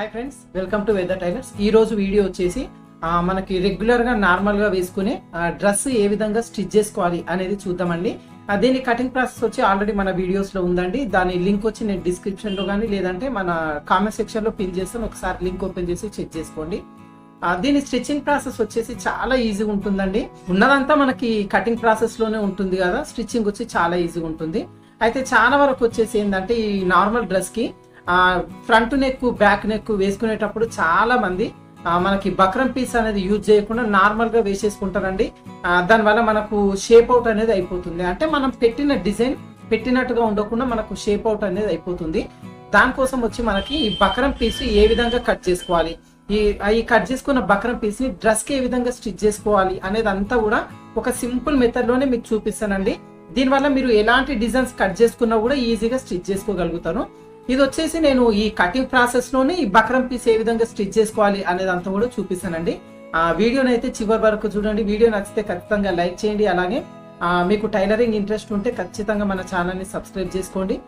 Hi friends, welcome to weather tailors. ఈ రోజు video వచ్చేసి మనకి రెగ్యులర్ గా నార్మల్ గా వేసుకునే డ్రెస్ ఏ విధంగా స్టిచ్ చేసుకోవాలి అనేది చూద్దామండి. దీని కటింగ్ ప్రాసెస్ వచ్చి ఆల్రెడీ మన వీడియోస్ లో ఉందండి. దాని లింక్ వచ్చి నేను డిస్క్రిప్షన్ లో కానీ లేదంటే మన కామెంట్ సెక్షన్ లో పిన్ చేస్తాను. ఒకసారి లింక్ ఓపెన్ చేసి చెక్ చేసుకోండి. దీని స్టిచ్చింగ్ ప్రాసెస్ వచ్చేసి చాలా ఈజీగా ఉంటుందండి. ఉన్నదంతా మనకి కటింగ్ ప్రాసెస్ లోనే ఉంటుంది కదా, స్టిచ్చింగ్ వచ్చి చాలా ఈజీగా ఉంటుంది. అయితే చాలా వరకు వచ్చేసి ఏంటంటే ఈ నార్మల్ డ్రెస్ కి ఫ్రంట్ నెక్ బ్యాక్ నెక్ వేసుకునేటప్పుడు చాలా మంది మనకి బక్రం పీస్ అనేది యూజ్ చేయకుండా నార్మల్ గా వేసేసుకుంటారండి. దానివల్ల మనకు షేప్ అవుట్ అనేది అయిపోతుంది. అంటే మనం పెట్టిన డిజైన్ పెట్టినట్టుగా ఉండకుండా మనకు షేప్ అవుట్ అనేది అయిపోతుంది. దానికోసం వచ్చి మనకి ఈ బక్రం పీస్ ఏ విధంగా కట్ చేసుకోవాలి, ఈ కట్ చేసుకున్న బక్రం పీస్ ని డ్రెస్ కి ఏ విధంగా స్టిచ్ చేసుకోవాలి అనేది అంతా కూడా ఒక సింపుల్ మెథడ్ లోనే మీకు చూపిస్తానండి. దీనివల్ల మీరు ఎలాంటి డిజైన్స్ కట్ చేసుకున్నా కూడా ఈజీగా స్టిచ్ చేసుకోగలుగుతారు. ఇది వచ్చేసి నేను ఈ కటింగ్ ప్రాసెస్ లోనే ఈ బక్రం పీస్ ఏ విధంగా స్టిచ్ చేసుకోవాలి అనేది అంతా కూడా చూపిస్తానండి. వీడియోని అయితే చివరి వరకు చూడండి. వీడియో నచ్చితే ఖచ్చితంగా లైక్ చేయండి. అలాగే మీకు టైలరింగ్ ఇంట్రెస్ట్ ఉంటే ఖచ్చితంగా మన ఛానల్ ని సబ్స్క్రైబ్ చేసుకోండి.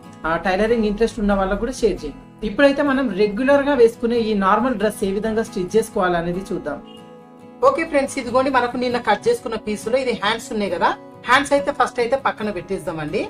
టైలరింగ్ ఇంట్రెస్ట్ ఉన్న వాళ్ళకు కూడా షేర్ చేయండి. ఇప్పుడైతే మనం రెగ్యులర్ గా వేసుకునే ఈ నార్మల్ డ్రెస్ ఏ విధంగా స్టిచ్ చేసుకోవాలి అనేది చూద్దాం. ఓకే ఫ్రెండ్స్, ఇదిగోండి మనకు నిన్న కట్ చేసుకున్న పీసులో ఇది హ్యాండ్స్ ఉన్నాయి కదా. హ్యాండ్స్ అయితే ఫస్ట్ అయితే పక్కన పెట్టేద్దామండి.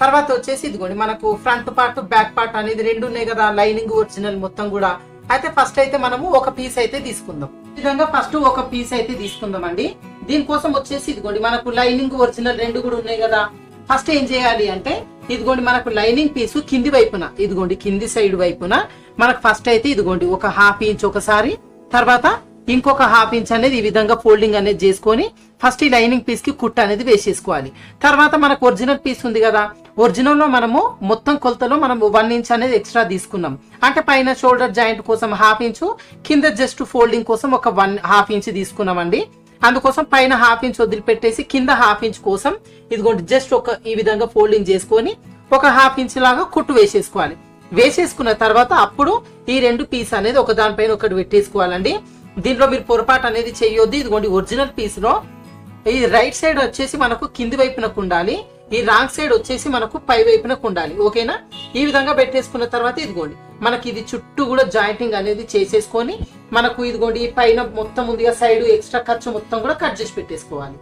తర్వాత వచ్చేసి ఇదిగోండి మనకు ఫ్రంట్ పార్ట్ బ్యాక్ పార్ట్ అనేది రెండు ఉన్నాయి కదా, లైనింగ్ ఒరిజినల్ మొత్తం కూడా. అయితే ఫస్ట్ అయితే మనము ఒక పీస్ అయితే తీసుకుందాం. ఈ విధంగా ఫస్ట్ ఒక పీస్ అయితే తీసుకుందాం అండి. దీనికోసం వచ్చేసి ఇదిగోండి మనకు లైనింగ్ ఒరిజినల్ రెండు కూడా ఉన్నాయి కదా. ఫస్ట్ ఏం చేయాలి అంటే ఇదిగోండి మనకు లైనింగ్ పీసు కింది వైపున, ఇదిగోండి కింది సైడ్ వైపున మనకు ఫస్ట్ అయితే ఇదిగోండి ఒక హాఫ్ ఇంచ్ ఒకసారి, తర్వాత ఇంకొక హాఫ్ ఇంచ్ అనేది ఈ విధంగా ఫోల్డింగ్ అనేది చేసుకొని ఫస్ట్ ఈ లైనింగ్ పీస్ కి కుట్ అనేది వేసేసుకోవాలి. తర్వాత మనకు ఒరిజినల్ పీస్ ఉంది కదా, ఒరిజినల్ లో మనము మొత్తం కొలతలో మనం 1 ఇంచ్ అనేది ఎక్స్ట్రా తీసుకున్నాం. అంటే పైన షోల్డర్ జాయింట్ కోసం హాఫ్ ఇంచు, కింద జస్ట్ ఫోల్డింగ్ కోసం ఒక 1/2 ఇంచ్ తీసుకున్నామండి. అందుకోసం పైన హాఫ్ ఇంచ్ వదిలిపెట్టేసి కింద హాఫ్ ఇంచ్ కోసం ఇదిగోండి జస్ట్ ఒక ఈ విధంగా ఫోల్డింగ్ చేసుకొని ఒక హాఫ్ ఇంచ్ లాగా కుట్టు వేసేసుకోవాలి. వేసేసుకున్న తర్వాత అప్పుడు ఈ రెండు పీస్ అనేది ఒక దానిపైన ఒకటి పెట్టేసుకోవాలండి. దీంట్లో మీరు పొరపాటు అనేది చేయొద్దు. ఇదిగోండి ఒరిజినల్ పీస్ లో ఈ రైట్ సైడ్ వచ్చేసి మనకు కింది వైపునకు ఉండాలి, ఈ రాంగ్ సైడ్ వచ్చేసి మనకు పై వైపునకు ఉండాలి. ఓకేనా? ఈ విధంగా పెట్టేసుకున్న తర్వాత ఇదిగోండి మనకి ఇది చుట్టూ కూడా జాయింటింగ్ అనేది చేసేసుకొని మనకు ఇదిగోండి పైన మొత్తం ముందుగా సైడ్ ఎక్స్ట్రా ఖర్చు మొత్తం కూడా కట్ చేసి పెట్టేసుకోవాలి.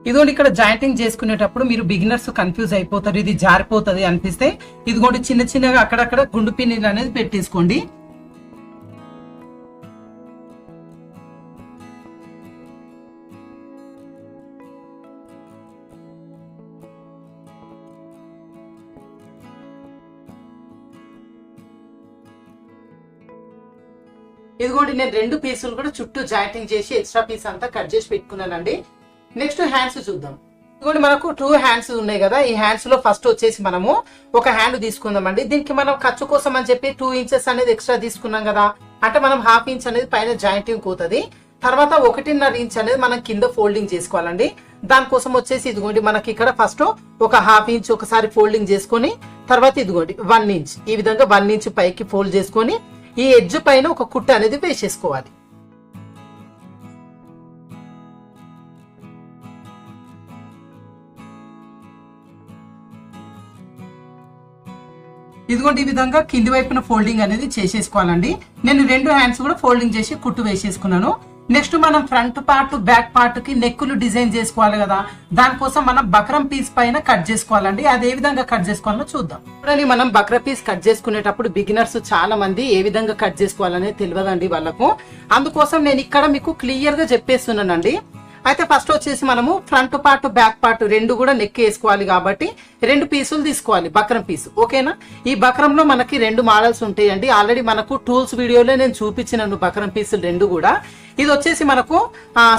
ఇదిగోండి ఇక్కడ జాయింటింగ్ చేసుకునేటప్పుడు మీరు బిగినర్స్ కన్ఫ్యూజ్ అయిపోతారు, ఇది జారిపోతుంది అనిపిస్తే ఇదిగోండి చిన్న చిన్నగా అక్కడక్కడ గుండు పిన్నులు అనేది పెట్టేసుకోండి. ఇదిగోండి నేను రెండు పీసులు కూడా చుట్టూ జాయింటింగ్ చేసి ఎక్స్ట్రా పీస్ అంతా కట్ చేసి పెట్టుకున్నానండి. నెక్స్ట్ హ్యాండ్స్ చూద్దాం. ఇదిగోండి మనకు 2 హ్యాండ్స్ ఉన్నాయి కదా. ఈ హ్యాండ్స్ లో ఫస్ట్ వచ్చేసి మనము ఒక హ్యాండ్ తీసుకుందామండి. దీనికి మనం ఖర్చు కోసం అని చెప్పి 2 ఇంచెస్ అనేది ఎక్స్ట్రా తీసుకున్నాం కదా. అంటే మనం హాఫ్ ఇంచ్ అనేది పైన జాయింటింగ్ పోతుంది. తర్వాత 1.5 ఇంచ్ అనేది మనం కింద ఫోల్డింగ్ చేసుకోవాలండి. దానికోసం వచ్చేసి ఇదిగోండి మనకి ఇక్కడ ఫస్ట్ ఒక హాఫ్ ఇంచ్ ఒకసారి ఫోల్డింగ్ చేసుకొని తర్వాత ఇదిగోండి 1 ఇంచ్ ఈ విధంగా 1 ఇంచ్ పైకి ఫోల్డ్ చేసుకొని ఈ ఎడ్జ్ పైన ఒక కుట్ట అనేది వేసేసుకోవాలి. ఇదిగోండి ఈ విధంగా కింది వైపున ఫోల్డింగ్ అనేది చేసేసుకోవాలండి. నేను రెండు హ్యాండ్స్ కూడా ఫోల్డింగ్ చేసి కుట్టు వేసేసుకున్నాను. నెక్స్ట్ మనం ఫ్రంట్ పార్ట్ బ్యాక్ పార్ట్ కి నెక్కులు డిజైన్ చేసుకోవాలి కదా. దానికోసం మనం బక్రం పీస్ పైన కట్ చేసుకోవాలండి. అది ఏ విధంగా కట్ చేసుకోవాలో చూద్దాం. ఇప్పుడు మనం బక్రం పీస్ కట్ చేసుకునేటప్పుడు బిగినర్స్ చాలా మంది ఏ విధంగా కట్ చేసుకోవాలనేది తెలియదండి వాళ్ళకు. అందుకోసం నేను ఇక్కడ మీకు క్లియర్ గా చెప్పేస్తున్నానండి. అయితే ఫస్ట్ వచ్చేసి మనము ఫ్రంట్ పార్ట్ బ్యాక్ పార్ట్ రెండు కూడా నెక్ వేసుకోవాలి కాబట్టి 2 పీసులు తీసుకోవాలి బక్రం పీసు. ఓకేనా? ఈ బక్రంలో మనకి 2 మోడల్స్ ఉంటాయండి. ఆల్రెడీ మనకు టూల్స్ వీడియోలో నేను చూపించినాను బక్రం పీసులు రెండు కూడా. ఇది వచ్చేసి మనకు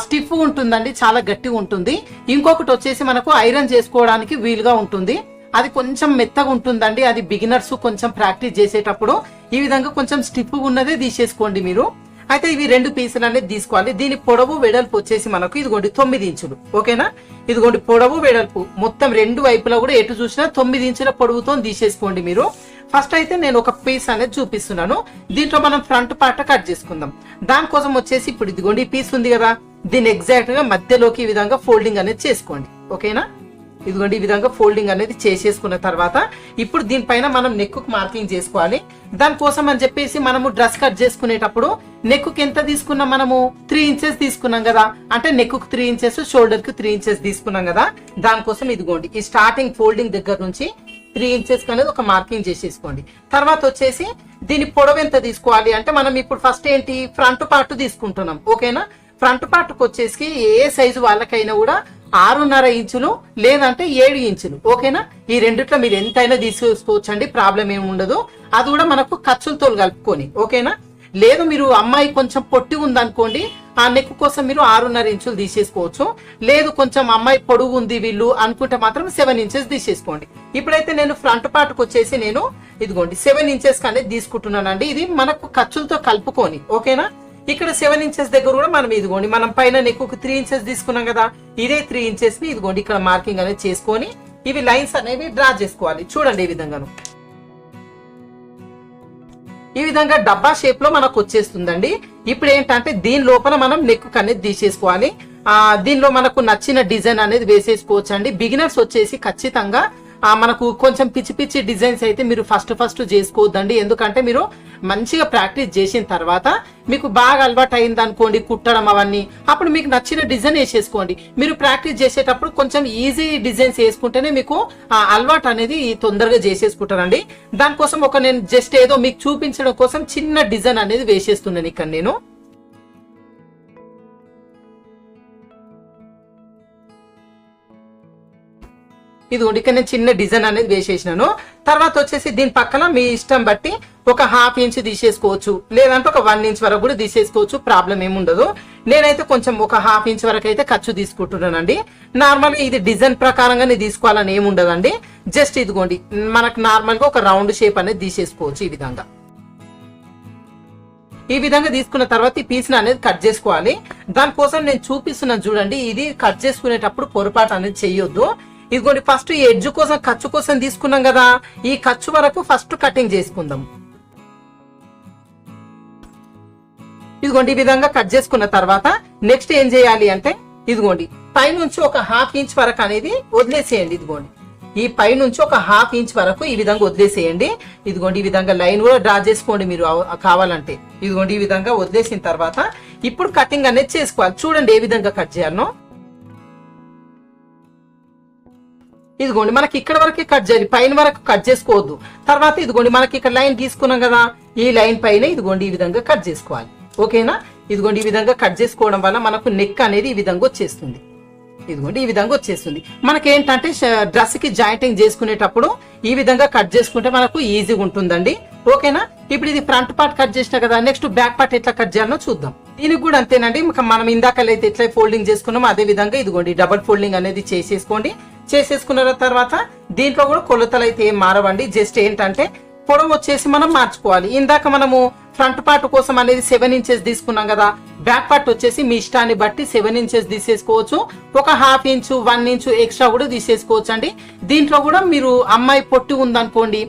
స్టిఫ్ ఉంటుందండి, చాలా గట్టిగా ఉంటుంది. ఇంకొకటి వచ్చేసి మనకు ఐరన్ చేసుకోవడానికి వీలుగా ఉంటుంది. అది కొంచెం మెత్తగా ఉంటుందండి. అది బిగినర్స్ కొంచెం ప్రాక్టీస్ చేసేటప్పుడు ఈ విధంగా కొంచెం స్టిఫ్ ఉన్నదే తీసేసుకోండి మీరు. అయితే ఇవి 2 పీసులు అనేది తీసుకోవాలి. దీని పొడవు వెడల్పు వచ్చేసి మనకు ఇదిగోండి 9 ఇంచులు. ఓకేనా? ఇదిగోండి పొడవు వెడల్పు మొత్తం రెండు వైపులా కూడా ఎటు చూసినా 9 ఇంచుల పొడవుతో తీసేసుకోండి మీరు. ఫస్ట్ అయితే నేను ఒక పీస్ అనేది చూపిస్తున్నాను. దీంట్లో మనం ఫ్రంట్ పార్ట్ కట్ చేసుకుందాం. దానికోసం వచ్చేసి ఇప్పుడు ఇదిగోండి ఈ పీస్ ఉంది కదా, దీన్ని ఎగ్జాక్ట్ గా మధ్యలోకి ఈ విధంగా ఫోల్డింగ్ అనేది చేసుకోండి. ఓకేనా, ఇదిగోండి ఈ విధంగా ఫోల్డింగ్ అనేది చేసేసుకున్న తర్వాత ఇప్పుడు దీనిపైన మనం నెక్ మార్కింగ్ చేసుకోవాలి. దానికోసం అని చెప్పేసి మనము డ్రెస్ కట్ చేసుకునేటప్పుడు నెక్ ఎంత తీసుకున్నాం, మనము 3 ఇంచెస్ తీసుకున్నాం కదా, అంటే నెక్ కు 3 ఇంచెస్, షోల్డర్ కు 3 ఇంచెస్ తీసుకున్నాం కదా. దానికోసం ఇదిగోండి ఈ స్టార్టింగ్ ఫోల్డింగ్ దగ్గర నుంచి 3 ఇంచెస్ అనేది ఒక మార్కింగ్ చేసేసుకోండి. తర్వాత వచ్చేసి దీని పొడవు ఎంత తీసుకోవాలి అంటే మనం ఇప్పుడు ఫస్ట్ ఏంటి ఫ్రంట్ పార్ట్ తీసుకుంటున్నాం. ఓకేనా, ఫ్రంట్ పార్ట్ కు వచ్చేసి ఏ సైజు వాళ్ళకైనా కూడా 6.5 ఇంచులు లేదంటే 7 ఇంచులు. ఓకేనా, ఈ రెండిట్లో మీరు ఎంతైనా తీసుకోవచ్చు అండి, ప్రాబ్లం ఏమి ఉండదు. అది కూడా మనకు ఖర్చులతో కలుపుకొని. ఓకేనా, లేదు మీరు అమ్మాయి కొంచెం పొట్టి ఉందనుకోండి, ఆ నెక్ కోసం మీరు 6.5 ఇంచులు తీసేసుకోవచ్చు. లేదు కొంచెం అమ్మాయి పొడుగు ఉంది వీళ్ళు అనుకుంటే మాత్రం 7 ఇంచెస్ తీసేసుకోండి. ఇప్పుడైతే నేను ఫ్రంట్ పార్ట్ కు వచ్చేసి నేను ఇదిగోండి 7 ఇంచెస్ అనేది తీసుకుంటున్నానండి. ఇది మనకు ఖర్చులతో కలుపుకొని. ఓకేనా, ఇక్కడ 7 ఇంచెస్ దగ్గర కూడా మనం ఇదిగోండి మనం పైన నెక్ 3 ఇంచెస్ తీసుకున్నాం కదా, ఇదే 3 ఇంచెస్ ని ఇదిగోండి ఇక్కడ మార్కింగ్ అనేది చేసుకొని ఇవి లైన్స్ అనేవి డ్రా చేసుకోవాలి. చూడండి ఈ విధంగాను, ఈ విధంగా డబ్బా షేప్ లో మనకు వచ్చేస్తుందండి. ఇప్పుడు ఏంటంటే దీని లోపల మనం నెక్ అనేది తీసేసుకోవాలి. దీనిలో మనకు నచ్చిన డిజైన్ అనేది వేసేసుకోవచ్చు అండి. బిగినర్స్ వచ్చేసి ఖచ్చితంగా మనకు కొంచెం పిచ్చి పిచ్చి డిజైన్స్ అయితే మీరు ఫస్ట్ చేసుకోవద్దండి. ఎందుకంటే మీరు మంచిగా ప్రాక్టీస్ చేసిన తర్వాత మీకు బాగా అలవాటు అయింది అనుకోండి కుట్టడం అవన్నీ, అప్పుడు మీకు నచ్చిన డిజైన్ వేసేసుకోండి. మీరు ప్రాక్టీస్ చేసేటప్పుడు కొంచెం ఈజీ డిజైన్స్ వేసుకుంటేనే మీకు అలవాటు అనేది తొందరగా చేసేసుకుంటారండి. దానికోసం నేను జస్ట్ ఏదో మీకు చూపించడం కోసం చిన్న డిజైన్ అనేది వేసేస్తున్నాను ఇక్కడ నేను. ఇదిగోండి ఇక్కడ నేను చిన్న డిజైన్ అనేది వేసేసినాను. తర్వాత వచ్చేసి దీని పక్కన మీ ఇష్టం బట్టి ఒక 1/2 ఇంచ్ తీసేసుకోవచ్చు, లేదంటే ఒక 1 ఇంచ్ వరకు కూడా తీసేసుకోవచ్చు, ప్రాబ్లం ఏముండదు. నేనైతే కొంచెం ఒక 1/2 ఇంచ్ వరకు అయితే ఖర్చు తీసుకుంటున్నానండి. నార్మల్ గా ఇది డిజైన్ ప్రకారంగా తీసుకోవాలని ఏముండదండి. జస్ట్ ఇదిగోండి మనకు నార్మల్ గా ఒక రౌండ్ షేప్ అనేది తీసేసుకోవచ్చు. ఈ విధంగా తీసుకున్న తర్వాత ఈ పీస్ అనేది కట్ చేసుకోవాలి. దానికోసం నేను చూపిస్తున్నాను చూడండి. ఇది కట్ చేసుకునేటప్పుడు పొరపాటు అనేది చెయ్యొద్దు. ఇదిగోండి ఫస్ట్ ఈ ఎడ్జ్ కోసం ఖర్చు కోసం తీసుకున్నాం కదా, ఈ ఖర్చు వరకు ఫస్ట్ కటింగ్ చేసుకుందాం. ఇదిగోండి ఈ విధంగా కట్ చేసుకున్న తర్వాత నెక్స్ట్ ఏం చేయాలి అంటే ఇదిగోండి పైనుంచి ఒక 1/2 ఇంచ్ వరకు అనేది వదిలేసేయండి. ఇదిగోండి ఈ పైనుంచి ఒక 1/2 ఇంచ్ వరకు ఈ విధంగా వదిలేసేయండి. ఇదిగోండి ఈ విధంగా లైన్ కూడా డ్రా చేసుకోండి మీరు కావాలంటే. ఇదిగోండి ఈ విధంగా వదిలేసిన తర్వాత ఇప్పుడు కటింగ్ అనేది చేసుకోవాలి. చూడండి ఏ విధంగా కట్ చేయాలనో. ఇదిగోండి మనకి ఇక్కడ వరకే కట్ చేయాలి, పైన వరకు కట్ చేసుకోవద్దు. తర్వాత ఇదిగోండి మనకి ఇక్కడ లైన్ తీసుకున్నాం కదా, ఈ లైన్ పైన ఇదిగోండి ఈ విధంగా కట్ చేసుకోవాలి. ఓకేనా, ఇదిగోండి ఈ విధంగా కట్ చేసుకోవడం వల్ల మనకు నెక్ అనేది ఈ విధంగా వచ్చేస్తుంది. ఇదిగోండి ఈ విధంగా వచ్చేస్తుంది. మనకి ఏంటంటే డ్రెస్ కి జాయింటింగ్ చేసుకునేటప్పుడు ఈ విధంగా కట్ చేసుకుంటే మనకు ఈజీగా ఉంటుందండి. ఓకేనా, ఇప్పుడు ఇది ఫ్రంట్ పార్ట్ కట్ చేసినా కదా, నెక్స్ట్ బ్యాక్ పార్ట్ ఎట్లా కట్ చేయాలో చూద్దాం. దీనికి కూడా అంతేనండి, మనం ఇందాకలైతే ఎట్లా ఫోల్డింగ్ చేసుకున్నామో అదే విధంగా ఇదిగోండి డబుల్ ఫోల్డింగ్ అనేది చేసేసుకోండి. చేసేసుకున్న తర్వాత దీంట్లో కూడా కొలతలు అయితే ఏం మారవండి. జస్ట్ ఏంటంటే పొడవు వచ్చేసి మనం మార్చుకోవాలి. ఇందాక మనము ఫ్రంట్ పార్ట్ కోసం అనేది 7 ఇంచెస్ తీసుకున్నాం కదా, బ్యాక్ పార్ట్ వచ్చేసి మీ ఇష్టాన్ని బట్టి 7 ఇంచెస్ తీసేసుకోవచ్చు. ఒక 1/2 ఇంచు 1 ఇంచు ఎక్స్ట్రా కూడా తీసేసుకోవచ్చు అండి. దీంట్లో కూడా మీరు అమ్మాయి పొట్టి ఉందనుకోండి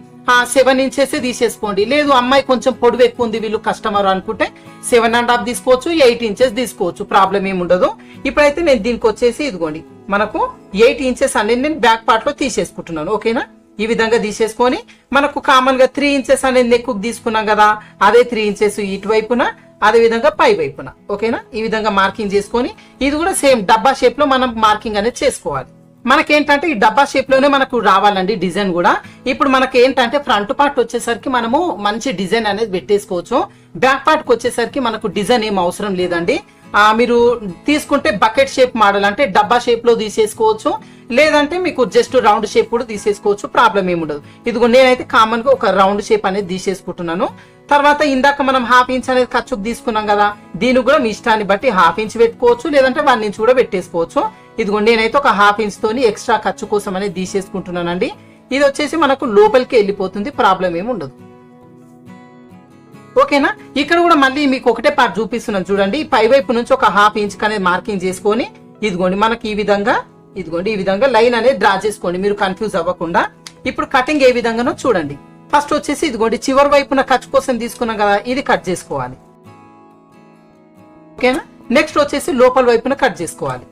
7 ఇంచెస్ తీసేసుకోండి. లేదు అమ్మాయి కొంచెం పొడవు ఎక్కువ ఉంది వీళ్ళు కస్టమర్ అనుకుంటే 7.5 తీసుకోవచ్చు, 8 ఇంచెస్ తీసుకోవచ్చు, ప్రాబ్లం ఏమి ఉండదు. ఇప్పుడైతే నేను దీనికి వచ్చేసి ఇదిగోండి మనకు 8 ఇంచెస్ అనేది నేను బ్యాక్ పార్ట్ లో తీసేసుకుంటున్నాను. ఓకేనా, ఈ విధంగా తీసేసుకొని మనకు కామన్ గా 3 ఇంచెస్ అనేది నెక్ తీసుకున్నాం కదా, అదే 3 ఇంచెస్ ఇటువైపున అదే విధంగా పై వైపున. ఓకేనా, ఈ విధంగా మార్కింగ్ చేసుకొని ఇది కూడా సేమ్ డబ్బా షేప్ లో మనం మార్కింగ్ అనేది చేసుకోవాలి. మనకేంటంటే ఈ డబ్బా షేప్ లోనే మనకు రావాలండి డిజైన్ కూడా. ఇప్పుడు మనకి ఏంటంటే ఫ్రంట్ పార్ట్ వచ్చేసరికి మనము మంచి డిజైన్ అనేది పెట్టేసుకోవచ్చు. బ్యాక్ పార్ట్ కి వచ్చేసరికి మనకు డిజైన్ ఏం అవసరం లేదండి. మీరు తీసుకుంటే బకెట్ షేప్ మోడల్ అంటే డబ్బా షేప్ లో తీసేసుకోవచ్చు, లేదంటే మీకు జస్ట్ రౌండ్ షేప్ కూడా తీసేసుకోవచ్చు, ప్రాబ్లం ఏమి ఉండదు. ఇదిగో నేనైతే కామన్ గా ఒక రౌండ్ షేప్ అనేది తీసేసుకుంటున్నాను. తర్వాత ఇందాక మనం 1/2 ఇంచ్ అనేది ఖర్చుకు తీసుకున్నాం కదా, దీనికి కూడా మీ ఇష్టాన్ని బట్టి 1/2 ఇంచ్ పెట్టుకోవచ్చు, లేదంటే 1 ఇంచ్ కూడా పెట్టేసుకోవచ్చు. ఇదిగో నేనైతే ఒక 1/2 ఇంచ్ తోని ఎక్స్ట్రా ఖర్చు కోసం అనేది తీసేసుకుంటున్నానండి. ఇది వచ్చేసి మనకు లోపలికి వెళ్ళిపోతుంది, ప్రాబ్లం ఏమి ఉండదు. ఓకేనా, ఇక్కడ కూడా మళ్ళీ మీకు ఒకటే పార్ట్ చూపిస్తున్నాను చూడండి. పై వైపు నుంచి ఒక 1/2 ఇంచ్ అనేది మార్కింగ్ చేసుకొని ఇదిగోండి మనకి ఈ విధంగా ఇదిగోండి ఈ విధంగా లైన్ అనేది డ్రా చేసుకోండి, మీరు కన్ఫ్యూజ్ అవ్వకుండా. ఇప్పుడు కటింగ్ ఏ విధంగానో చూడండి. ఫస్ట్ వచ్చేసి ఇదిగోండి చివరి వైపున ఖర్చు కోసం తీసుకున్నాం కదా, ఇది కట్ చేసుకోవాలి. ఓకేనా. నెక్స్ట్ వచ్చేసి లోపల వైపున కట్ చేసుకోవాలి.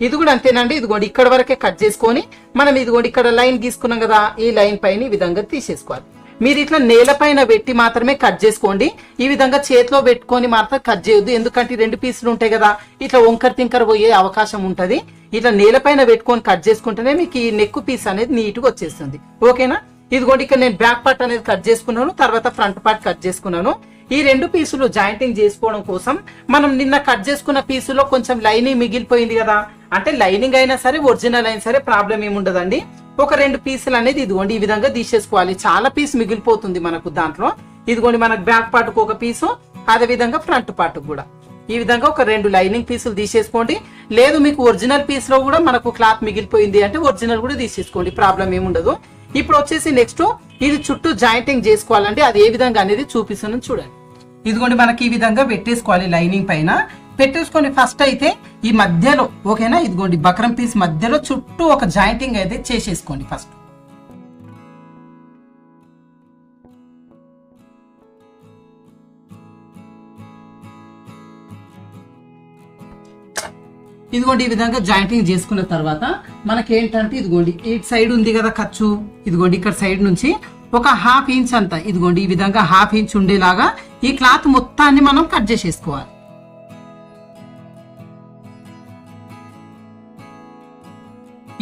ఇది కూడా అంతేనండి. ఇదిగోండి ఇక్కడ వరకే కట్ చేసుకొని మనం ఇదిగోండి ఇక్కడ లైన్ గీసుకున్నాం కదా, ఈ లైన్ పైన ఈ విధంగా తీసేసుకోవాలి. మీరు ఇట్లా నేల పైన పెట్టి మాత్రమే కట్ చేసుకోండి. ఈ విధంగా చేతిలో పెట్టుకొని మాత్రం కట్ చేయొద్దు, ఎందుకంటే 2 పీసులు ఉంటాయి కదా, ఇట్లా వంకర తింకర పోయే అవకాశం ఉంటది. ఇట్లా నేల పైన పెట్టుకొని కట్ చేసుకుంటేనే మీకు ఈ నెక్ పీస్ అనేది నీట్ గా వచ్చేస్తుంది. ఓకేనా. ఇదిగోండి ఇక్కడ నేను బ్యాక్ పార్ట్ అనేది కట్ చేసుకున్నాను, తర్వాత ఫ్రంట్ పార్ట్ కట్ చేసుకున్నాను. ఈ 2 పీసులు జాయింటింగ్ చేసుకోవడం కోసం మనం నిన్న కట్ చేసుకున్న పీసులో కొంచెం లైనింగ్ మిగిలిపోయింది కదా, అంటే లైనింగ్ అయినా సరే ఒరిజినల్ అయినా సరే ప్రాబ్లం ఏముండదండి. ఒక 2 పీసులు అనేది ఇదిగోండి ఈ విధంగా తీసేసుకోవాలి. చాలా పీస్ మిగిలిపోతుంది మనకు దాంట్లో. ఇదిగోండి మనకు బ్యాక్ పార్ట్ కు ఒక పీసు, అదే విధంగా ఫ్రంట్ పార్ట్ కూడా ఈ విధంగా ఒక 2 లైనింగ్ పీసులు తీసేసుకోండి. లేదు మీకు ఒరిజినల్ పీస్ లో కూడా మనకు క్లాత్ మిగిలిపోయింది అంటే ఒరిజినల్ కూడా తీసేసుకోండి, ప్రాబ్లం ఏముండదు. ఇప్పుడు వచ్చేసి నెక్స్ట్ ఇది చుట్టూ జాయింటింగ్ చేసుకోవాలంటే అది ఏ విధంగా అనేది చూపిస్తున్నాను చూడండి. ఇదిగోండి మనకి ఈ విధంగా పెట్టేసుకోవాలి. లైనింగ్ పైన పెట్టేసుకొని ఫస్ట్ అయితే ఈ మధ్యలో, ఓకేనా, ఇదిగోండి బక్రం పీస్ మధ్యలో చుట్టూ ఒక జాయింటింగ్ అయితే చేసేసుకోండి ఫస్ట్. ఇదిగోండి ఈ విధంగా జాయింటింగ్ చేసుకున్న తర్వాత మనకేంటంటే ఇదిగోండి ఈ సైడ్ ఉంది కదా ఖర్చు, ఇదిగోండి ఇక్కడ సైడ్ నుంచి ఒక 1/2 ఇంచ్ అంతా ఇదిగోండి ఈ విధంగా 1/2 ఇంచ్ ఉండేలాగా ఈ క్లాత్ మొత్తాన్ని మనం కట్ చేసేసుకోవాలి.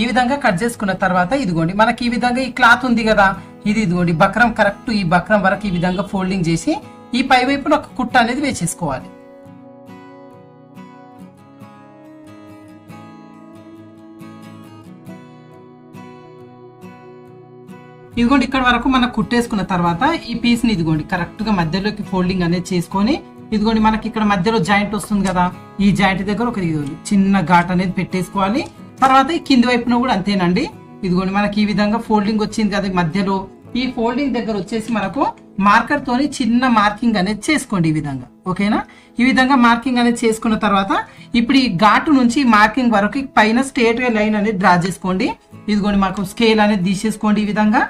ఈ విధంగా కట్ చేసుకున్న తర్వాత ఇదిగోండి మనకి ఈ విధంగా ఈ క్లాత్ ఉంది కదా, ఇది ఇదిగోండి బక్రం కరెక్ట్ ఈ బక్రం వరకు ఈ విధంగా ఫోల్డింగ్ చేసి ఈ పై వైపున ఒక కుట్ట అనేది వేసేసుకోవాలి. ఇదిగోండి ఇక్కడ వరకు మనం కుట్టేసుకున్న తర్వాత ఈ పీస్ ని ఇదిగోండి కరెక్ట్ గా మధ్యలోకి ఫోల్డింగ్ అనేది చేసుకొని ఇదిగోండి మనకి ఇక్కడ మధ్యలో జాయింట్ వస్తుంది కదా, ఈ జాయింట్ దగ్గర ఒక చిన్న ఘాట్ అనేది పెట్టేసుకోవాలి. తర్వాత ఈ కింది వైపున కూడా అంతేనండి. ఇదిగోండి మనకి ఈ విధంగా ఫోల్డింగ్ వచ్చింది కదా మధ్యలో, ఈ ఫోల్డింగ్ దగ్గర వచ్చేసి మనకు మార్కర్ తోని చిన్న మార్కింగ్ అనేది చేసుకోండి ఈ విధంగా. ఓకేనా. ఈ విధంగా మార్కింగ్ అనేది చేసుకున్న తర్వాత ఇప్పుడు ఈ ఘాటు నుంచి మార్కింగ్ వరకు పైన స్ట్రేట్ గా లైన్ అనేది డ్రా చేసుకోండి. ఇదిగోండి మాకు స్కేల్ అనేది తీసేసుకోండి. ఈ విధంగా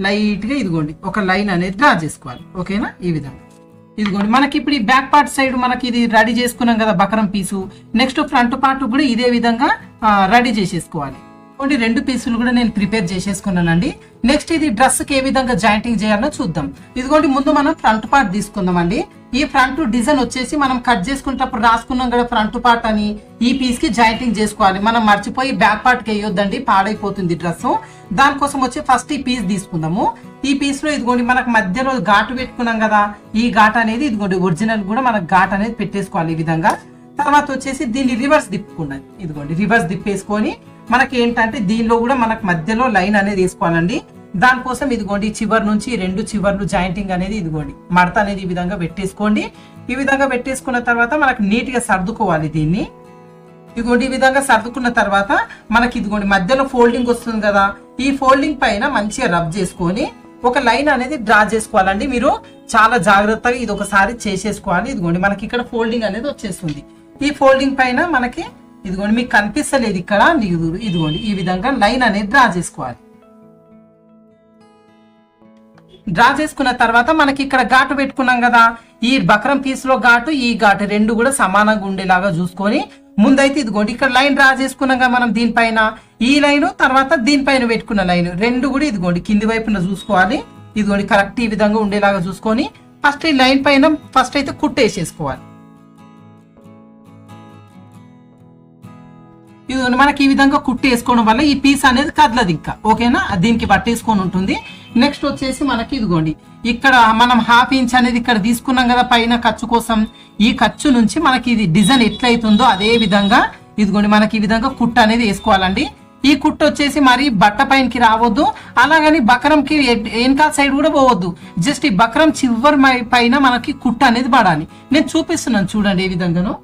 లైట్ గా ఇదిగోండి ఒక లైన్ అనేది డ్రా చేసుకోవాలి. ఓకేనా. ఈ విధంగా ఇదిగోండి మనకి ఇప్పుడు ఈ బ్యాక్ పార్ట్ సైడ్ మనకి ఇది రెడీ చేసుకున్నాం కదా బక్రం పీసు, నెక్స్ట్ ఫ్రంట్ పార్ట్ కూడా ఇదే విధంగా రెడీ చేసేసుకోవాలి. 2 పీసులు కూడా నేను ప్రిపేర్ చేసేసుకున్నానండి. నెక్స్ట్ ఇది డ్రెస్ కి ఏ విధంగా జాయింటింగ్ చేయాలో చూద్దాం. ఇదిగోండి ముందు మనం ఫ్రంట్ పార్ట్ తీసుకుందామండి. ఈ ఫ్రంట్ డిజైన్ వచ్చేసి మనం కట్ చేసుకునేటప్పుడు రాసుకున్నాం కదా ఫ్రంట్ పార్ట్ అని, ఈ పీస్ కి జాయింటింగ్ చేసుకోవాలి. మనం మర్చిపోయి బ్యాక్ పార్ట్ కి వేయొద్దండి, పాడైపోతుంది డ్రెస్. దానికోసం వచ్చి ఫస్ట్ ఈ పీస్ తీసుకుందాము. ఈ పీస్ లో ఇదిగోండి మనకు మధ్యలో ఘాటు పెట్టుకున్నాం కదా, ఈ ఘాట్ అనేది ఇదిగోండి ఒరిజినల్ కూడా మనకు ఘాట్ అనేది పెట్టేసుకోవాలి ఈ విధంగా. తర్వాత వచ్చేసి దీన్ని రివర్స్ తిప్పుకున్నది, ఇదిగోండి రివర్స్ తిప్పేసుకొని మనకి ఏంటంటే దీనిలో కూడా మనకు మధ్యలో లైన్ అనేది వేసుకోవాలండి. దానికోసం ఇదిగోండి చివరి నుంచి 2 చివర్లు జాయింటింగ్ అనేది ఇదిగోండి మడత అనేది ఈ విధంగా పెట్టేసుకోండి. ఈ విధంగా పెట్టేసుకున్న తర్వాత మనకు నీట్ గా సర్దుకోవాలి దీన్ని. ఇదిగోండి ఈ విధంగా సర్దుకున్న తర్వాత మనకి ఇదిగోండి మధ్యలో ఫోల్డింగ్ వస్తుంది కదా, ఈ ఫోల్డింగ్ పైన మంచిగా రబ్ చేసుకొని ఒక లైన్ అనేది డ్రా చేసుకోవాలండి. మీరు చాలా జాగ్రత్తగా ఇది ఒకసారి చేసేసుకోవాలి. ఇదిగోండి మనకి ఇక్కడ ఫోల్డింగ్ అనేది వచ్చేస్తుంది. ఈ ఫోల్డింగ్ పైన మనకి ఇదిగోండి మీకు కనిపిస్తలేదు ఇక్కడ, ఇదిగోండి ఈ విధంగా లైన్ అనేది డ్రా చేసుకోవాలి. డ్రా చేసుకున్న తర్వాత మనకి ఇక్కడ ఘాటు పెట్టుకున్నాం కదా, ఈ బక్రం పీస్ లో ఘాటు ఈ ఘాటు 2 కూడా సమానంగా ఉండేలాగా చూసుకొని ముందైతే ఇదిగోండి ఇక్కడ లైన్ డ్రా చేసుకున్నాం కదా మనం దీనిపైన, ఈ లైన్ తర్వాత దీనిపైన పెట్టుకున్న లైన్ 2 కూడా ఇదిగోండి కింది వైపున చూసుకోవాలి. ఇదిగోండి కరెక్ట్ ఈ విధంగా ఉండేలాగా చూసుకొని ఫస్ట్ ఈ లైన్ పైన ఫస్ట్ అయితే కుట్టేసేసుకోవాలి. ఇదిగోండి మనకి ఈ విధంగా కుట్టి వేసుకోవడం వల్ల ఈ పీస్ అనేది కదలదు ఇంకా. ఓకేనా. దీనికి పట్టేసుకొని ఉంటుంది. నెక్స్ట్ వచ్చేసి మనకి ఇదిగోండి ఇక్కడ మనం 1/2 ఇంచ్ అనేది ఇక్కడ తీసుకున్నాం కదా పైన ఖర్చు కోసం, ఈ ఖర్చు నుంచి మనకి ఇది డిజైన్ ఎట్లయితుందో అదే విధంగా ఇదిగోండి మనకి ఈ విధంగా కుట్ట అనేది వేసుకోవాలండి. ఈ కుట్టు వచ్చేసి మరి బట్ట పైనకి రావద్దు, అలాగని బక్రంకి వెనకాల సైడ్ కూడా పోవద్దు. జస్ట్ ఈ బక్రం చివరి పైన మనకి కుట్ట అనేది పడాలి. నేను చూపిస్తున్నాను చూడండి ఏ విధంగానో.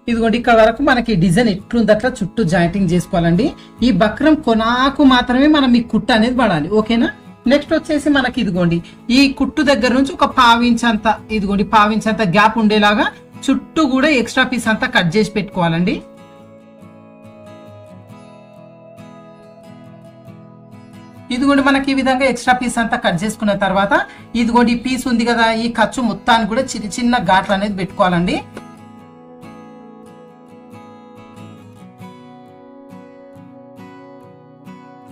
ఇదిగోండి ఇక్కడ వరకు మనకి డిజైన్ ఎట్లుంది అట్లా చుట్టూ జాయింటింగ్ చేసుకోవాలండి. ఈ బక్రం కొనాకు మాత్రమే మనం ఈ కుట్ట అనేది పడాలి. ఓకేనా. నెక్స్ట్ వచ్చేసి మనకి ఇదిగోండి ఈ కుట్టు దగ్గర నుంచి ఒక పావించంత ఇదిగోండి పావించంత గ్యాప్ ఉండేలాగా చుట్టూ కూడా ఎక్స్ట్రా పీస్ అంతా కట్ చేసి పెట్టుకోవాలండి. ఇదిగోండి మనకి ఈ విధంగా ఎక్స్ట్రా పీస్ అంతా కట్ చేసుకున్న తర్వాత ఇదిగోండి ఈ పీస్ ఉంది కదా, ఈ ఖర్చు మొత్తాన్ని కూడా చిన్న చిన్న ఘాట్లు అనేది పెట్టుకోవాలండి.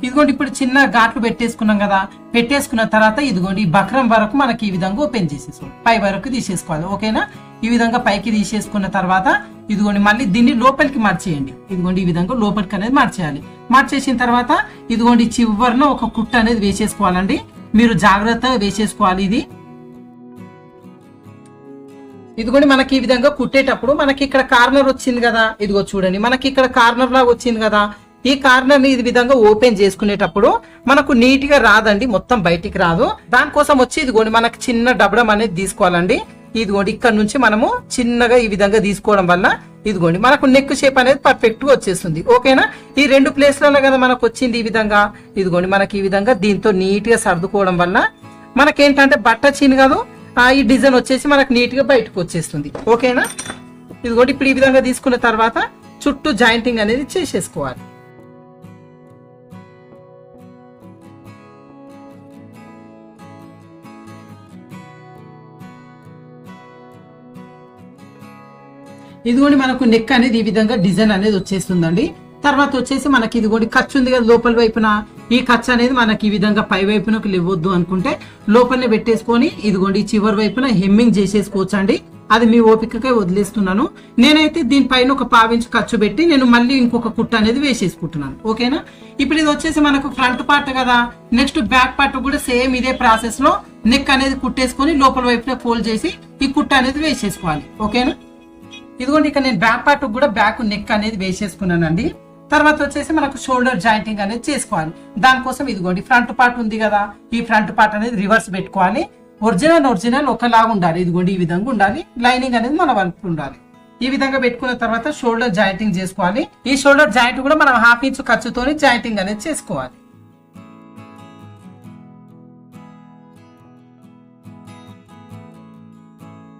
ఇదిగోండి ఇప్పుడు చిన్న ఘాట్లు పెట్టేసుకున్నాం కదా, పెట్టేసుకున్న తర్వాత ఇదిగోండి ఈ బక్రం వరకు మనకి ఈ విధంగా ఓపెన్ చేసేసుకోవాలి, పై వరకు తీసేసుకోవాలి. ఓకేనా, ఈ విధంగా పైకి తీసేసుకున్న తర్వాత ఇదిగోండి మళ్ళీ దీన్ని లోపలికి మార్చేయండి. ఇదిగోండి ఈ విధంగా లోపలికి అనేది మార్చేయాలి. మార్చేసిన తర్వాత ఇదిగోండి చివరిలో ఒక కుట్టు అనేది వేసేసుకోవాలండి. మీరు జాగ్రత్తగా వేసేసుకోవాలి. ఇదిగోండి మనకి ఈ విధంగా కుట్టేటప్పుడు మనకి ఇక్కడ కార్నర్ వచ్చింది కదా, ఇదిగో చూడండి మనకి ఇక్కడ కార్నర్ లాగా వచ్చింది కదా, ఈ కార్నర్ ని ఈ విధంగా ఓపెన్ చేసుకునేటప్పుడు మనకు నీట్ గా రాదండి, మొత్తం బయటికి రాదు. దానికోసం వచ్చి ఇదిగోండి మనకి చిన్న డబ్బడం అనేది తీసుకోవాలండి. ఇదిగోండి ఇక్కడ నుంచి మనము చిన్నగా ఈ విధంగా తీసుకోవడం వల్ల ఇదిగోండి మనకు నెక్ షేప్ అనేది పర్ఫెక్ట్ గా వచ్చేస్తుంది. ఓకేనా, ఈ రెండు ప్లేస్లలో కదా మనకు వచ్చింది ఈ విధంగా. ఇదిగోండి మనకి ఈ విధంగా దీంతో నీట్ గా సర్దుకోవడం వల్ల మనకేంటంటే బట్ట చిన్నగదు, ఈ డిజైన్ వచ్చేసి మనకు నీట్ గా బయటకు వచ్చేస్తుంది. ఓకేనా, ఇదిగోండి ఇప్పుడు ఈ విధంగా తీసుకున్న తర్వాత చుట్టూ జాయింటింగ్ అనేది చేసేసుకోవాలి. ఇదిగోండి మనకు నెక్ అనేది ఈ విధంగా డిజైన్ అనేది వచ్చేస్తుందండి. తర్వాత వచ్చేసి మనకి ఇదిగోండి ఖర్చు ఉంది కదా లోపల వైపున, ఈ ఖర్చు అనేది మనకి ఈ విధంగా పై వైపునకు లేవద్దు అనుకుంటే లోపలనే పెట్టేసుకొని ఇదిగోండి చివరి వైపున హెమ్మింగ్ చేసేసుకోవచ్చు అండి. అది మీ ఓపికకే వదిలేస్తున్నాను. నేనైతే దీనిపైన ఒక పావించి ఖర్చు పెట్టి నేను మళ్ళీ ఇంకొక కుట్ట అనేది వేసేసుకుంటున్నాను. ఓకేనా, ఇప్పుడు ఇది వచ్చేసి మనకు ఫ్రంట్ పార్ట్ కదా, నెక్స్ట్ బ్యాక్ పార్ట్ కూడా సేమ్ ఇదే ప్రాసెస్ లో నెక్ అనేది కుట్టేసుకొని లోపల వైపున ఫోల్డ్ చేసి ఈ కుట్ట అనేది వేసేసుకోవాలి. ఓకేనా, ఇదిగోండి ఇక్కడ నేను బ్యాక్ పార్ట్ కూడా బ్యాక్ నెక్ అనేది వేసేసుకున్నానండి. తర్వాత వచ్చేసి మనకు షోల్డర్ జాయింటింగ్ అనేది చేసుకోవాలి. దానికోసం ఇదిగోండి ఫ్రంట్ పార్ట్ ఉంది కదా, ఈ ఫ్రంట్ పార్ట్ అనేది రివర్స్ పెట్టుకోవాలి. ఒరిజినల్ ఒకలాగా ఉండాలి. ఇదిగోండి ఈ విధంగా ఉండాలి, లైనింగ్ అనేది మన వైపు ఉండాలి. ఈ విధంగా పెట్టుకున్న తర్వాత షోల్డర్ జాయింటింగ్ చేసుకోవాలి. ఈ షోల్డర్ జాయింట్ కూడా మనం 1/2 ఇంచ్ ఖర్చుతోని జాయింటింగ్ అనేది చేసుకోవాలి.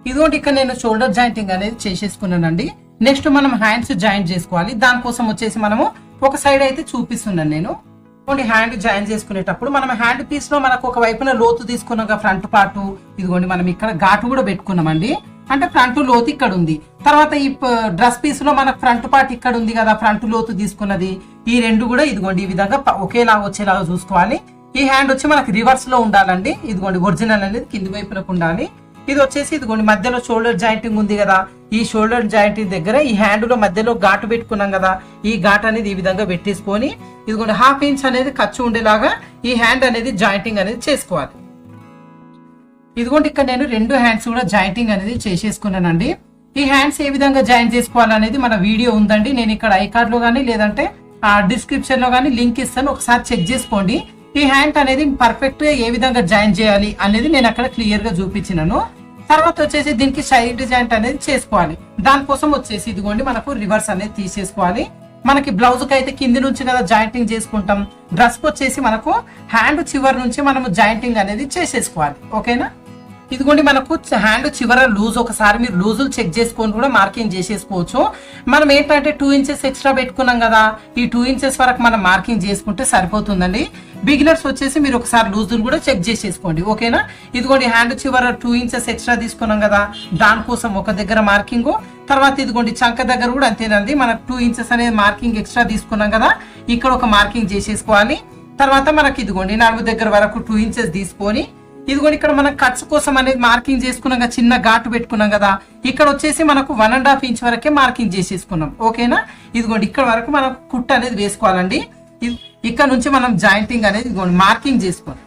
ఇదిగోండి ఇక్కడ నేను షోల్డర్ జాయింటింగ్ అనేది చేసేసుకున్నానండి. నెక్స్ట్ మనం హ్యాండ్స్ జాయింట్ చేసుకోవాలి. దానికోసం వచ్చేసి మనము ఒక సైడ్ అయితే చూపిస్తున్నాను నేను. హ్యాండ్ జాయిన్ చేసుకునేటప్పుడు మనం హ్యాండ్ పీస్ లో మనకు ఒక వైపున లోతు తీసుకున్నాక ఫ్రంట్ పార్ట్ ఇదిగోండి మనం ఇక్కడ ఘాటు కూడా పెట్టుకున్నామండి. అంటే ఫ్రంట్ లోతు ఇక్కడ ఉంది. తర్వాత ఈ డ్రెస్ పీస్ లో మనకు ఫ్రంట్ పార్ట్ ఇక్కడ ఉంది కదా, ఫ్రంట్ లోతు తీసుకున్నది. ఈ రెండు కూడా ఇదిగోండి ఈ విధంగా ఒకేలాగా వచ్చేలాగా చూసుకోవాలి. ఈ హ్యాండ్ వచ్చి మనకి రివర్స్ లో ఉండాలండి. ఇదిగోండి ఒరిజినల్ అనేది కింది వైపునకు ఉండాలి. ఇది వచ్చేసి ఇదిగోండి మధ్యలో షోల్డర్ జాయింటింగ్ ఉంది కదా, ఈ షోల్డర్ జాయింటింగ్ దగ్గర ఈ హ్యాండ్ లో మధ్యలో ఘాటు పెట్టుకున్నాం కదా, ఈ ఘాట్ అనేది ఈ విధంగా పెట్టేసుకొని ఇదిగోండి 1/2 ఇంచ్ అనేది ఖర్చు ఉండేలాగా ఈ హ్యాండ్ అనేది జాయింటింగ్ అనేది చేసుకోవాలి. ఇదిగోండి ఇక్కడ నేను 2 హ్యాండ్స్ కూడా జాయింటింగ్ అనేది చేసేసుకున్నానండి. ఈ హ్యాండ్స్ ఏ విధంగా జాయిన్ చేసుకోవాలనేది మన వీడియో ఉందండి. నేను ఇక్కడ ఐకార్డ్ లో గానీ లేదంటే డిస్క్రిప్షన్ లో గానీ లింక్ ఇస్తాను, ఒకసారి చెక్ చేసుకోండి. ఈ హ్యాండ్ అనేది పర్ఫెక్ట్ గా ఏ విధంగా జాయిన్ చేయాలి అనేది నేను అక్కడ క్లియర్ గా చూపించినాను. తర్వాత వచ్చేసి దీనికి సైడ్ జాయింట్ అనేది చేసుకోవాలి. దానికోసం వచ్చేసి ఇదిగోండి మనకు రివర్స్ అనేది తీసేసుకోవాలి. మనకి బ్లౌజ్ కి అయితే కింది నుంచి కదా జాయింటింగ్ చేసుకుంటాం, డ్రెస్ కి వచ్చేసి మనకు హ్యాండ్ చివరి నుంచి మనము జాయింటింగ్ అనేది చేసేసుకోవాలి. ఓకేనా, ఇదిగోండి మనకు హ్యాండ్ చివర లూజ్, ఒకసారి మీరు లూజులు చెక్ చేసుకొని కూడా మార్కింగ్ చేసేసుకోవచ్చు. మనం ఏంటంటే 2 ఇంచెస్ ఎక్స్ట్రా పెట్టుకున్నాం కదా, ఈ 2 ఇంచెస్ వరకు మనం మార్కింగ్ చేసుకుంటే సరిపోతుందండి. బిగినర్స్ వచ్చేసి మీరు ఒకసారి లూజులు కూడా చెక్ చేసేసుకోండి. ఓకేనా, ఇదిగోండి హ్యాండ్ చివర 2 ఇంచెస్ ఎక్స్ట్రా తీసుకున్నాం కదా, దానికోసం ఒక దగ్గర మార్కింగ్. తర్వాత ఇదిగోండి చంక దగ్గర కూడా అంతేనండి, మనకు 2 ఇంచెస్ అనేది మార్కింగ్ ఎక్స్ట్రా తీసుకున్నాం కదా, ఇక్కడ ఒక మార్కింగ్ చేసేసుకోవాలి. తర్వాత మనకి ఇదిగోండి నడుము దగ్గర వరకు 2 ఇంచెస్ తీసుకొని ఇదిగోండి ఇక్కడ మనం కట్స్ కోసం అనేది మార్కింగ్ చేసుకున్నాం కదా, చిన్న ఘాటు పెట్టుకున్నాం కదా, ఇక్కడ వచ్చేసి మనకు 1.5 ఇంచ్ వరకే మార్కింగ్ చేసేసుకున్నాం. ఓకేనా, ఇదిగోండి ఇక్కడ వరకు మనం కుట్ అనేది వేసుకోవాలండి. ఇక్కడ నుంచి మనం జాయింటింగ్ అనేది ఇదిగోండి మార్కింగ్ చేసుకోండి.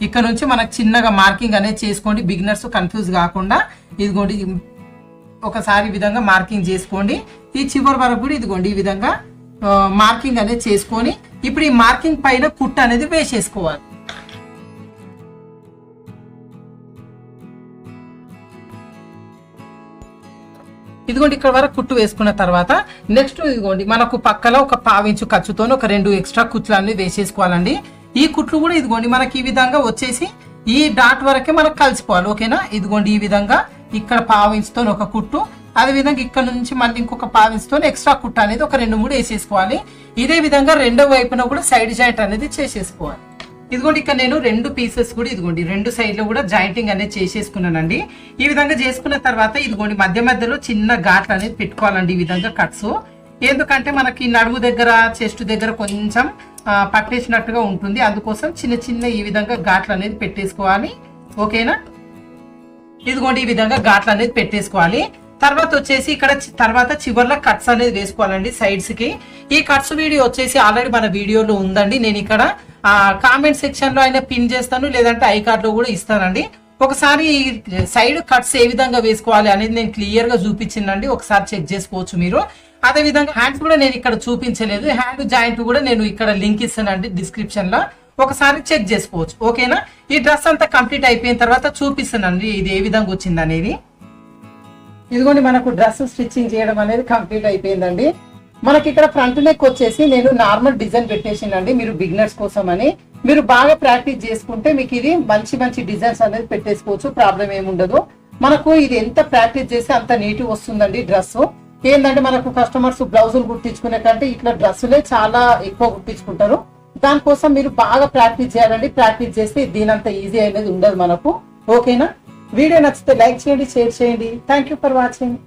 ఇక్కడ నుంచి మనకు చిన్నగా మార్కింగ్ అనేది చేసుకోండి, బిగినర్స్ కన్ఫ్యూజ్ కాకుండా. ఇదిగోండి ఒకసారి ఈ విధంగా మార్కింగ్ చేసుకోండి. ఈ చివరి వరకు కూడా ఇదిగోండి ఈ విధంగా మార్కింగ్ అనేది చేసుకొని ఇప్పుడు ఈ మార్కింగ్ పైన కుట్ అనేది వేసేసుకోవాలి. ఇదిగోండి ఇక్కడ వరకు కుట్టు వేసుకున్న తర్వాత నెక్స్ట్ ఇదిగోండి మనకు పక్కలో ఒక 1/4 ఇంచు ఖర్చుతో ఒక 2 ఎక్స్ట్రా కుట్లు అనేది వేసేసుకోవాలండి. ఈ కుట్లు కూడా ఇదిగోండి మనకి ఈ విధంగా వచ్చేసి ఈ డాట్ వరకే మనకు కలిసిపోవాలి. ఓకేనా, ఇదిగోండి ఈ విధంగా ఇక్కడ పావించుతో ఒక కుట్టు, అదే విధంగా ఇక్కడ నుంచి మళ్ళీ ఇంకొక పావించుతో ఎక్స్ట్రా కుట్టు అనేది ఒక 2-3 వేసేసుకోవాలి. ఇదే విధంగా రెండో వైపున కూడా సైడ్ జాయింట్ అనేది చేసేసుకోవాలి. ఇదిగోండి ఇక్కడ నేను 2 పీసెస్ కూడా ఇదిగోండి 2 సైడ్ లో కూడా జాయింటింగ్ అనేది చేసేసుకున్నానండి. ఈ విధంగా చేసుకున్న తర్వాత ఇదిగోండి మధ్య మధ్యలో చిన్న ఘాట్లు అనేది పెట్టుకోవాలండి. ఈ విధంగా కట్స్ ఎందుకంటే మనకి నడుము దగ్గర చెస్ట్ దగ్గర కొంచెం పట్టేసినట్టుగా ఉంటుంది, అందుకోసం చిన్న చిన్న ఈ విధంగా ఘాట్లు అనేది పెట్టేసుకోవాలి. ఓకేనా, ఇదిగోండి ఈ విధంగా ఘాట్లు అనేది పెట్టేసుకోవాలి. తర్వాత వచ్చేసి ఇక్కడ తర్వాత చివర్లో కట్స్ అనేది వేసుకోవాలండి సైడ్స్ కి. ఈ కట్స్ వీడియో వచ్చేసి ఆల్రెడీ మన వీడియోలో ఉందండి. నేను ఇక్కడ కామెంట్ సెక్షన్ లో అయినా పిన్ చేస్తాను, లేదంటే ఐ కార్డ్ లో కూడా ఇస్తానండి. ఒకసారి సైడ్ కట్స్ ఏ విధంగా వేసుకోవాలి అనేది నేను క్లియర్ గా చూపించిందండి, ఒకసారి చెక్ చేసుకోవచ్చు మీరు. అదే విధంగా హ్యాండ్స్ కూడా నేను ఇక్కడ చూపించలేదు, హ్యాండ్ జాయింట్ కూడా నేను ఇక్కడ లింక్ ఇస్తానండి డిస్క్రిప్షన్ లో, ఒకసారి చెక్ చేసుకోవచ్చు. ఓకేనా, ఈ డ్రెస్ అంతా కంప్లీట్ అయిపోయిన తర్వాత చూపిస్తానండి ఇది ఏ విధంగా వచ్చింది అనేది. ఇదిగోండి మనకు డ్రెస్ స్టిచ్చింగ్ చేయడం అనేది కంప్లీట్ అయిపోయిందండి. మనకి ఇక్కడ ఫ్రంట్ నెక్ వచ్చేసి నేను నార్మల్ డిజైన్ పెట్టేసిందండి, మీరు బిగినర్స్ కోసం అని. మీరు బాగా ప్రాక్టీస్ చేసుకుంటే మీకు ఇది మంచి మంచి డిజైన్స్ అనేది పెట్టేసుకోవచ్చు, ప్రాబ్లం ఏముండదు. మనకు ఇది ఎంత ప్రాక్టీస్ చేస్తే అంత నీట్ వస్తుందండి డ్రెస్. ఏంటంటే మనకు కస్టమర్స్ బ్లౌజులు కుట్టించుకునే కంటే ఇట్లా డ్రెస్సులే చాలా ఎక్కువ కుట్టించుకుంటారు. దానికోసం మీరు బాగా ప్రాక్టీస్ చేయాలండి. ప్రాక్టీస్ చేస్తే దీనంత ఈజీ అనేది ఉండదు మనకు. ఓకేనా, వీడియో నచ్చితే లైక్ చేయండి, షేర్ చేయండి. Thank you for watching.